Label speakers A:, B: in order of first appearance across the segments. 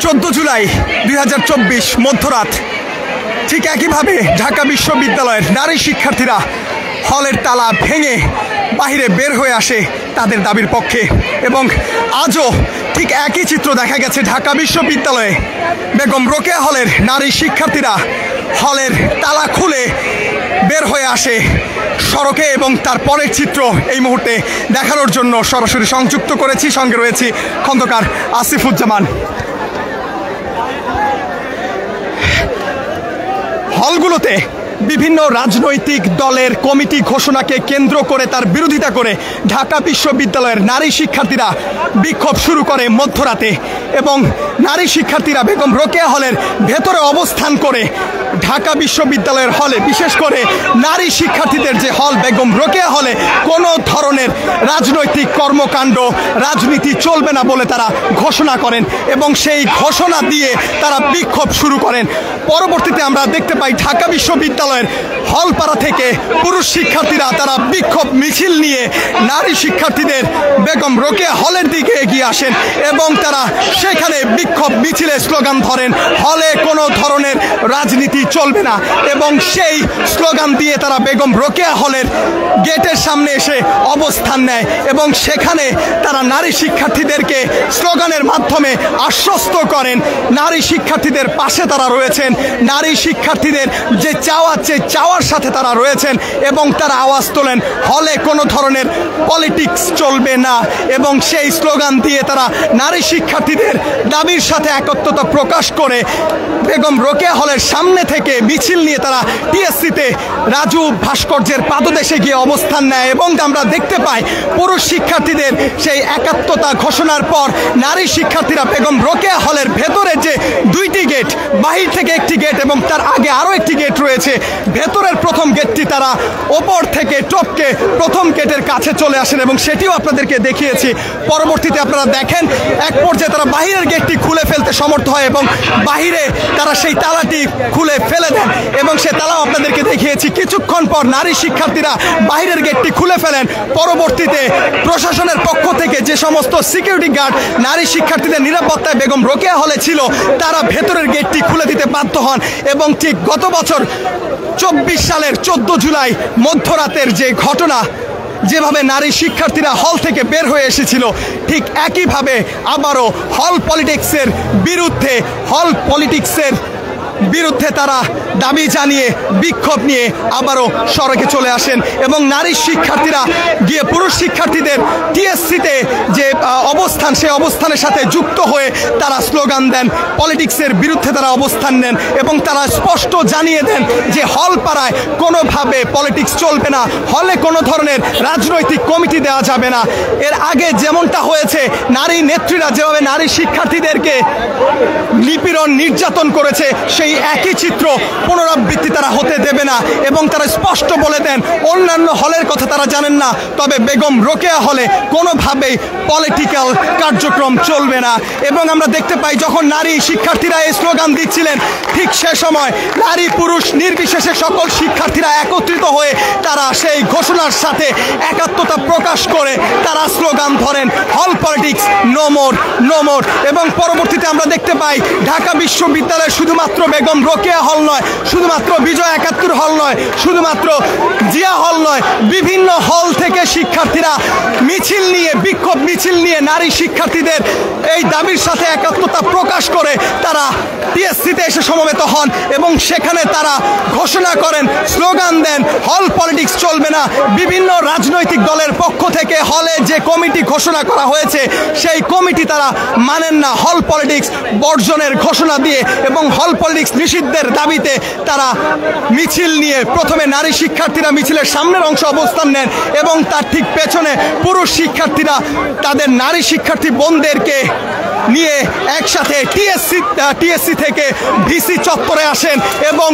A: 14 জুলাই 2024 মধ্যরাত ঠিক একইভাবে ঢাকা বিশ্ববিদ্যালয়ের নারী শিক্ষার্থীরা হলের তালা ভেঙে বাহিরে বের হয়ে আসে তাদের দাবির পক্ষে। এবং আজও ঠিক একই চিত্র দেখা গেছে ঢাকা বিশ্ববিদ্যালয়ে বেগম রোকেয়া হলের নারী শিক্ষার্থীরা হলের তালা খুলে বের হয়ে আসে সড়কে। এবং তার পরের চিত্র এই মুহূর্তে দেখানোর জন্য সরাসরি সংযুক্ত করেছি, সঙ্গে রয়েছি খন্দকার আসিফুজ্জামান। হলগুলোতে বিভিন্ন রাজনৈতিক দলের কমিটি ঘোষণাকে কেন্দ্র করে তার বিরোধিতা করে ঢাকা বিশ্ববিদ্যালয়ের নারী শিক্ষার্থীরা বিক্ষোভ শুরু করে মধ্যরাতে। এবং নারী শিক্ষার্থীরা বেগম রোকেয়া হলের ভেতরে অবস্থান করে ঢাকা বিশ্ববিদ্যালয়ের হলে, বিশেষ করে নারী শিক্ষার্থীদের যে হল বেগম রোকেয়া হলে, কোনো ধরনের রাজনৈতিক কর্মকাণ্ড রাজনীতি চলবে না বলে তারা ঘোষণা করেন এবং সেই ঘোষণা দিয়ে তারা বিক্ষোভ শুরু করেন। পরবর্তীতে আমরা দেখতে পাই ঢাকা বিশ্ববিদ্যালয়ের হলপাড়া থেকে পুরুষ শিক্ষার্থীরা তারা বিক্ষোভ মিছিল নিয়ে নারী শিক্ষার্থীদের বেগম রোকেয়া হলের দিকে এগিয়ে আসেন এবং তারা সেখানে বিক্ষোভ মিছিলে স্লোগান ধরেন, হলে কোনো ধরনের রাজনীতি চলবে না। এবং সেই স্লোগান দিয়ে তারা বেগম রোকেয়া হলের গেটের সামনে এসে অবস্থান নেয় এবং সেখানে তারা নারী শিক্ষার্থীদেরকে স্লোগানের মাধ্যমে আশ্বস্ত করেন নারী শিক্ষার্থীদের পাশে তারা রয়েছেন, নারী শিক্ষার্থীদের যে চাওয়ার সাথে তারা রয়েছেন। এবং তারা আওয়াজ তোলেন, হলে কোনো ধরনের পলিটিক্স চলবে না। এবং সেই স্লোগান দিয়ে তারা নারী শিক্ষার্থীদের দাবির সাথে একত্রতা প্রকাশ করে বেগম রোকেয়া হলের সামনে থেকে মিছিল নিয়ে তারা টিএসসিতে রাজু ভাস্কর্যের পাদদেশে গিয়ে অবস্থান নেয়। এবং আমরা দেখতে পাই পুরুষ শিক্ষার্থীদের সেই একাত্মতা ঘোষণার পর নারী শিক্ষার্থীরা বেগম রোকেয়া হলের ভেতরে যে দুইটি গেট, বাহির থেকে একটি গেট এবং তার আগে আরও একটি গেট রয়েছে, ভেতরের প্রথম গেটটি তারা ওপর থেকে টপকে প্রথম গেটের কাছে চলে আসেন এবং সেটিও আপনাদেরকে দেখিয়েছি। পরবর্তীতে আপনারা দেখেন এক পর্যায়ে তারা বাহিরের গেটটি খুলে ফেলতে সমর্থ হয় এবং বাহিরে তারা সেই তালাটি খুলে ফেলে দেন এবং সে তালাও আপনাদেরকে দেখিয়েছি। কিছুক্ষণ পর নারী শিক্ষার্থীরা বাহিরের গেটটি খুলে ফেলেন। পরবর্তীতে প্রশাসনের পক্ষ থেকে যে সমস্ত সিকিউরিটি গার্ড নারী শিক্ষার্থীদের নিরাপত্তায় বেগম রোকেয়া হলে ছিল তারা ভেতরের গেটটি খুলে দিতে বাধ্য হন। এবং ঠিক গত বছর 24 সালের 14 জুলাই মধ্যরাতের যে ঘটনা, যেভাবে নারী শিক্ষার্থীরা হল থেকে বের হয়ে এসেছিল, ঠিক একইভাবে আবারও হল পলিটিক্সের বিরুদ্ধে তারা দাবি জানিয়ে বিক্ষোভ নিয়ে আবারও সড়কে চলে আসেন। এবং নারী শিক্ষার্থীরা গিয়ে পুরুষ শিক্ষার্থীদের টিএসসিতে যে অবস্থান, সেই অবস্থানের সাথে যুক্ত হয়ে তারা স্লোগান দেন, পলিটিক্সের বিরুদ্ধে তারা অবস্থান নেন এবং তারা স্পষ্ট জানিয়ে দেন যে হল পাড়ায় কোনোভাবে পলিটিক্স চলবে না, হলে কোনো ধরনের রাজনৈতিক কমিটি দেওয়া যাবে না। এর আগে যেমনটা হয়েছে, নারী নেত্রীরা যেভাবে নারী শিক্ষার্থীদেরকে নিপীড়ন নির্যাতন করেছে, সেই একই চিত্র পুনরাবৃত্তি তারা হতে দেবে না। এবং তারা স্পষ্ট বলে দেন অন্যান্য হলের কথা তারা জানেন না, তবে বেগম রোকেয়া হলে কোনোভাবেই পলিটিক্যাল কার্যক্রম চলবে না। এবং আমরা দেখতে পাই যখন নারী শিক্ষার্থীরা এই স্লোগান দিচ্ছিলেন, ঠিক সে সময় নারী পুরুষ নির্বিশেষে সকল শিক্ষার্থীরা একত্রিত হয়ে তারা সেই ঘোষণার সাথে একাত্মতা প্রকাশ করে তারা স্লোগান ধরেন, হল politics no more, no more. এবং পরবর্তীতে আমরা দেখতে পাই ঢাকা বিশ্ববিদ্যালয়ে শুধুমাত্র বেগম রোকেয়া হল নয়, শুধুমাত্র বিজয় 71 হল নয়, শুধুমাত্র জিয়া হল নয়, বিভিন্ন হল থেকে শিক্ষার্থীরা মিছিল নিয়ে, বিক্ষোভ মিছিল নিয়ে নারী শিক্ষার্থীদের এই দাবির সাথে একাত্মতা প্রকাশ করে তারা টিএসসিতে এসে সমবেত হন এবং সেখানে তারা ঘোষণা করেন, স্লোগান দেন, হল পলিটিক্স চলবে না। বিভিন্ন রাজনৈতিক দলের পক্ষ থেকে হলে যে কমিটি ঘোষণা করা হয়েছে সেই কমিটি তারা মানেন না, হল পলিটিক্স বর্জনের ঘোষণা দিয়ে এবং হল পলিটিক্স নিষিদ্ধের দাবিতে তারা মিছিল নিয়ে প্রথমে নারী শিক্ষার্থীরা মিছিলের সামনের অংশ অবস্থান নেন এবং তার ঠিক পেছনে পুরুষ শিক্ষার্থীরা তাদের নারী শিক্ষার্থী বোনদেরকে নিয়ে একসাথে টিএসসি থেকে ভিসি চত্বরে আসেন এবং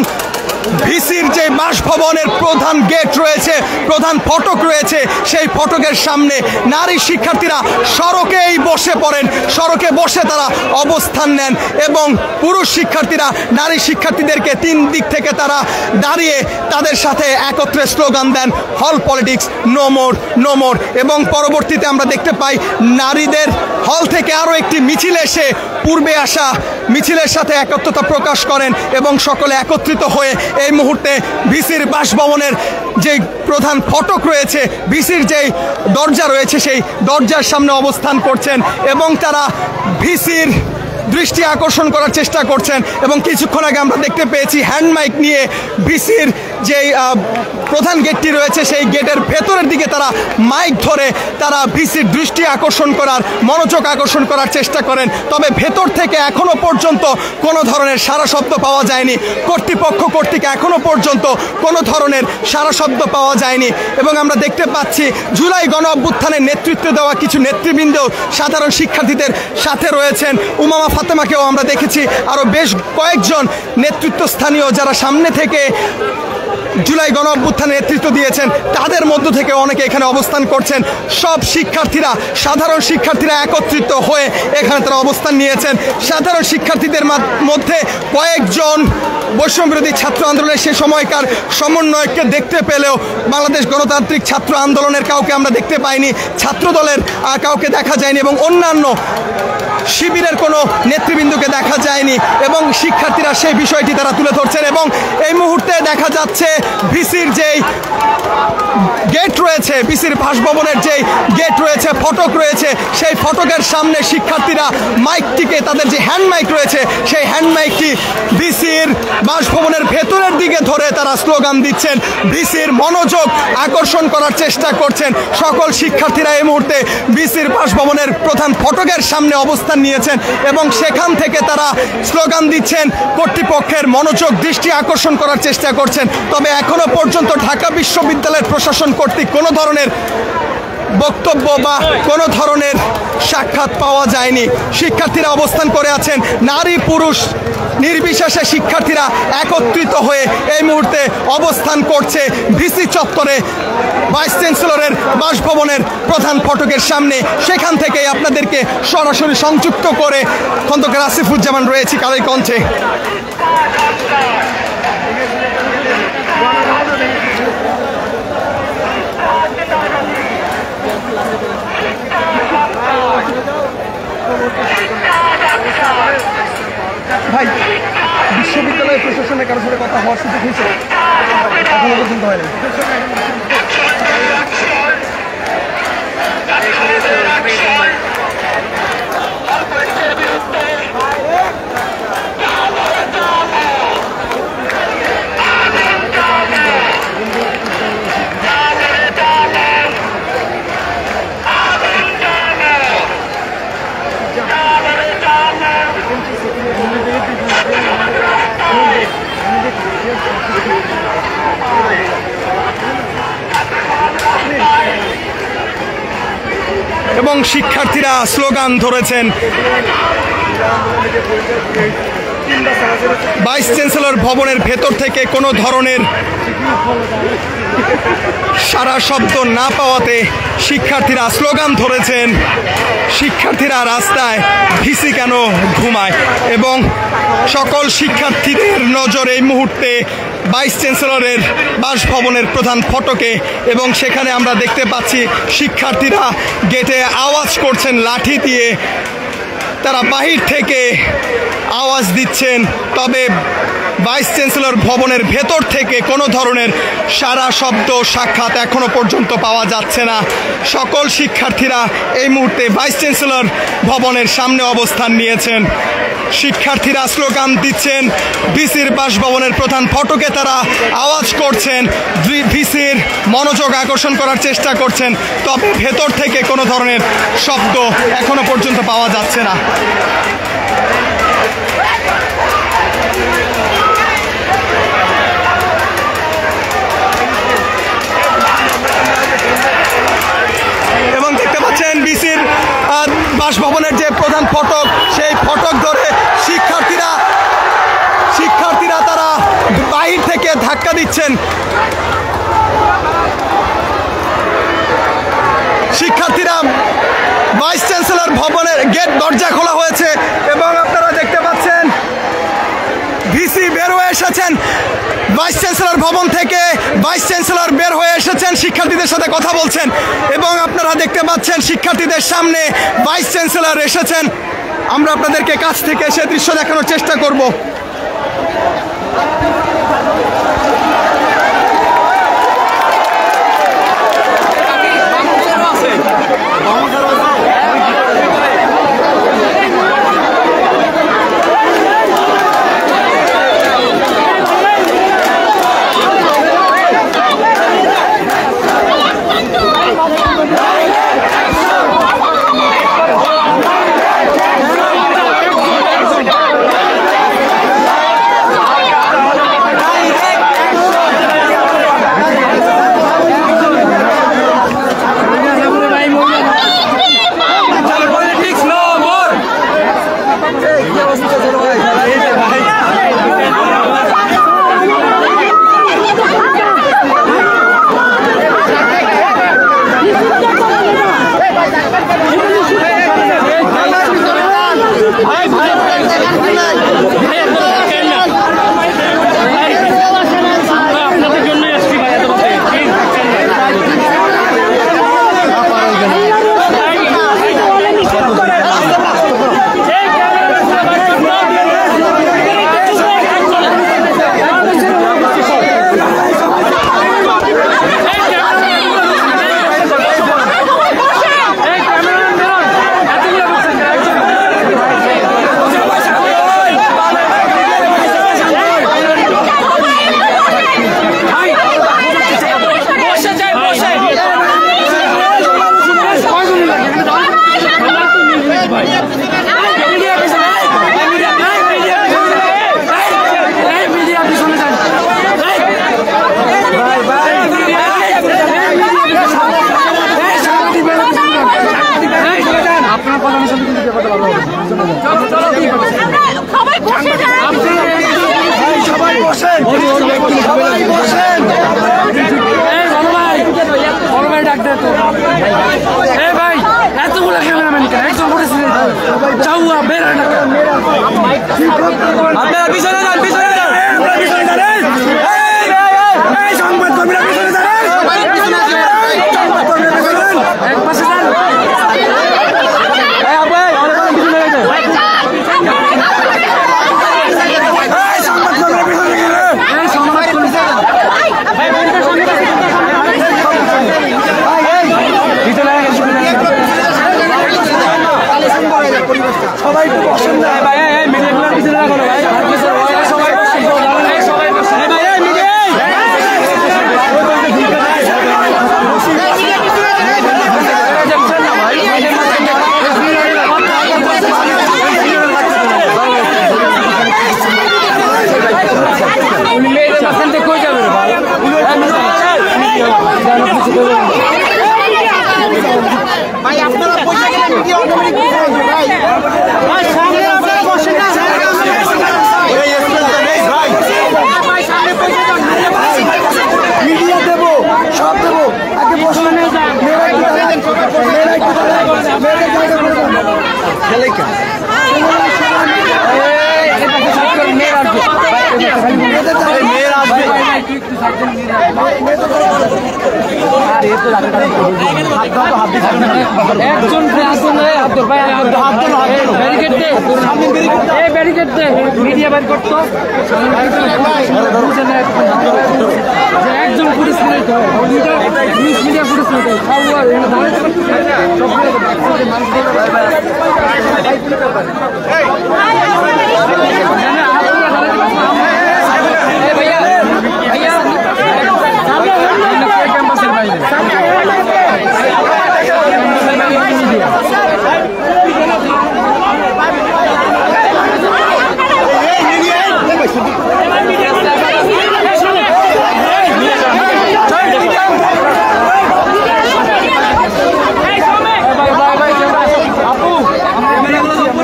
A: ভিসির যে বাসভবনের প্রধান গেট রয়েছে, প্রধান ফটক রয়েছে, সেই ফটকের সামনে নারী শিক্ষার্থীরা সড়কেই বসে পড়েন, সড়কে বসে তারা অবস্থান নেন এবং পুরুষ শিক্ষার্থীরা নারী শিক্ষার্থীদেরকে তিন দিক থেকে তারা দাঁড়িয়ে তাদের সাথে একত্রে স্লোগান দেন, হল politics no more, no more. এবং পরবর্তীতে আমরা দেখতে পাই নারীদের হল থেকে আরও একটি মিছিল এসে পূর্বে আসা মিছিলের সাথে একত্রতা প্রকাশ করেন এবং সকলে একত্রিত হয়ে এই মুহূর্তে ভিসির বাসভবনের যে প্রধান ফটক রয়েছে, ভিসির যেই দরজা রয়েছে সেই দরজার সামনে অবস্থান করছেন এবং তারা ভিসির দৃষ্টি আকর্ষণ করার চেষ্টা করছেন। এবং কিছুক্ষণ আগে আমরা দেখতে পেয়েছি হ্যান্ড মাইক নিয়ে ভিসির যেই প্রধান গেটটি রয়েছে সেই গেটের ভেতরের দিকে তারা মাইক ধরে তারা ভিসির দৃষ্টি আকর্ষণ করার, মনোযোগ আকর্ষণ করার চেষ্টা করেন। তবে ভেতর থেকে এখনো পর্যন্ত কোনো ধরনের সারা শব্দ পাওয়া যায়নি, কর্তৃপক্ষ কর্তৃক এখনো পর্যন্ত কোনো ধরনের সারা শব্দ পাওয়া যায়নি। এবং আমরা দেখতে পাচ্ছি জুলাই গণ অভ্যুত্থানের নেতৃত্ব দেওয়া কিছু নেতৃবৃন্দ সাধারণ শিক্ষার্থীদের সাথে রয়েছেন। উমামা ফাতেমাকেও আমরা দেখেছি, আরও বেশ কয়েকজন নেতৃত্বস্থানীয় যারা সামনে থেকে জুলাই গণ অভ্যুত্থানের নেতৃত্ব দিয়েছেন তাদের মধ্য থেকে অনেকে এখানে অবস্থান করছেন। সব শিক্ষার্থীরা, সাধারণ শিক্ষার্থীরা একত্রিত হয়ে এখানে তারা অবস্থান নিয়েছেন। সাধারণ শিক্ষার্থীদের মধ্যে কয়েকজন বৈষম্যবিরোধী ছাত্র আন্দোলনের সে সময়কার সমন্বয়ককে দেখতে পেলেও বাংলাদেশ গণতান্ত্রিক ছাত্র আন্দোলনের কাউকে আমরা দেখতে পাইনি, ছাত্রদলের কাউকে দেখা যায়নি এবং অন্যান্য শিবিরের কোনো নেতৃবৃন্দকে দেখা যায়নি। এবং শিক্ষার্থীরা সেই বিষয়টি তারা তুলে ধরছেন। এবং এই মুহূর্তে দেখা যাচ্ছে ভিসির যেই গেট রয়েছে, ভিসির বাসভবনের যেই গেট রয়েছে, ফটক রয়েছে, সেই ফটকের সামনে শিক্ষার্থীরা মাইকটিকে, তাদের যে হ্যান্ড মাইক রয়েছে সেই হ্যান্ড মাইকটি ভিসির বাসভবনের ভেতরের দিকে ধরে তারা স্লোগান দিচ্ছেন, ভিসির মনোযোগ আকর্ষণ করার চেষ্টা করছেন। সকল শিক্ষার্থীরা এই মুহূর্তে ভিসির বাসভবনের প্রধান ফটকের সামনে অবস্থান নিয়েছেন এবং সেখান থেকে তারা স্লোগান দিচ্ছেন, কর্তৃপক্ষের মনোযোগ দৃষ্টি আকর্ষণ করার চেষ্টা করছেন। তবে এখনো পর্যন্ত ঢাকা বিশ্ববিদ্যালয়ের প্রশাসন কর্তৃক কোনো ধরনের বক্তব্য বা কোনো ধরনের সাক্ষাৎ পাওয়া যায়নি। শিক্ষার্থীরা অবস্থান করে আছেন, নারী পুরুষ নির্বিশেষে শিক্ষার্থীরা একত্রিত হয়ে এই মুহূর্তে অবস্থান করছে ভিসি চত্বরে ভাইস চ্যান্সেলরের বাসভবনের প্রধান ফটকের সামনে। সেখান থেকেই আপনাদেরকে সরাসরি সংযুক্ত করে খন্দকার আসিফুজ্জামান রয়েছি কালের কণ্ঠে। ভাই, বিশ্ববিদ্যালয়ের প্রশাসনের কারোর সাথে কথা হওয়ার সুযোগ হয়েছে? এখনো পর্যন্ত হয়নি। এবং শিক্ষার্থীরা স্লোগান ধরেছেন। ভাইস চ্যান্সেলর ভবনের ভেতর থেকে কোনো ধরনের সারা শব্দ না পাওয়াতে শিক্ষার্থীরা স্লোগান ধরেছেন, শিক্ষার্থীরা রাস্তায়, ভিসি কেন ঘুমায়। এবং সকল শিক্ষার্থীদের নজর এই মুহূর্তে ভাইস চ্যান্সেলরের বাসভবনের প্রধান ফটকে। এবং সেখানে আমরা দেখতে পাচ্ছি শিক্ষার্থীরা গেটে আওয়াজ করছেন লাঠি দিয়ে, তারা বাহির থেকে আওয়াজ দিচ্ছেন। তবে ভাইস চ্যান্সেলর ভবনের ভেতর থেকে কোনো ধরনের সারা শব্দ সাক্ষাৎ এখনো পর্যন্ত পাওয়া যাচ্ছে না। সকল শিক্ষার্থীরা এই মুহূর্তে ভাইস চ্যান্সেলর ভবনের সামনে অবস্থান নিয়েছেন। শিক্ষার্থীরা স্লোগান দিচ্ছেন, ভিসির বাসভবনের প্রধান ফটকে তারা আওয়াজ করছেন, ভিসির মনোযোগ আকর্ষণ করার চেষ্টা করছেন। তবে ভেতর থেকে কোনো ধরনের শব্দ এখনো পর্যন্ত পাওয়া যাচ্ছে না। এবং দেখতে পাচ্ছেন ভিসির বাসভবনের যে প্রধান ফটক, সেই ফটক ধরে শিক্ষার্থীরা তারা বাহির থেকে ধাক্কা দিচ্ছেন। শিক্ষার্থীরা ভাইস চ্যান্সেলর ভবনের গেট দরজা খোলা হয়েছে এবং আপনারা দেখতে পাচ্ছেন ভিসি বের হয়ে এসেছেন ভাইস চ্যান্সেলর ভবন থেকে। ভাইস চ্যান্সেলর বের হয়ে এসেছেন, শিক্ষার্থীদের সাথে কথা বলছেন এবং আপনারা দেখতে পাচ্ছেন শিক্ষার্থীদের সামনে ভাইস চ্যান্সেলর এসেছেন। আমরা আপনাদেরকে কাছ থেকে সে দৃশ্য দেখানোর চেষ্টা করব।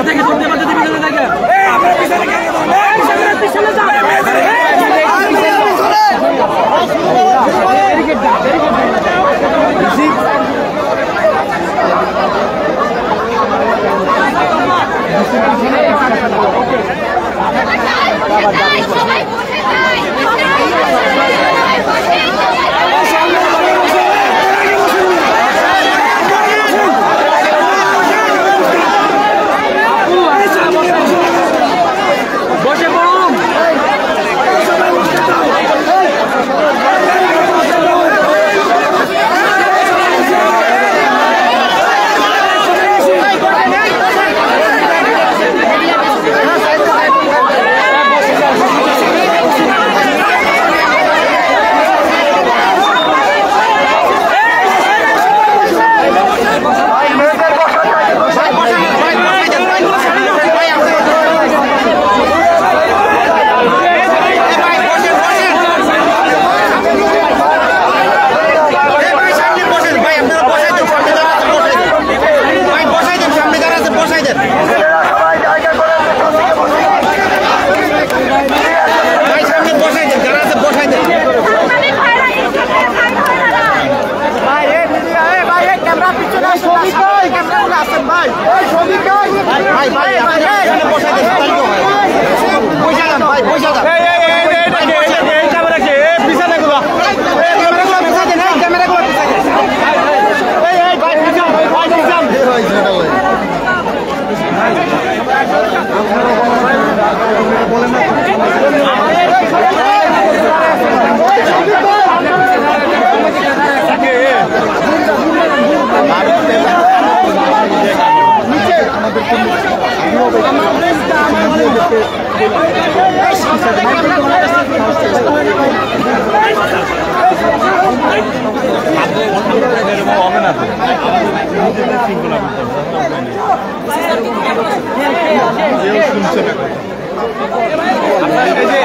B: থেকে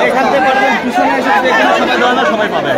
B: এখান থেকে পিছনে এসে এখানে সবাই দেওয়া না সবাই পাবে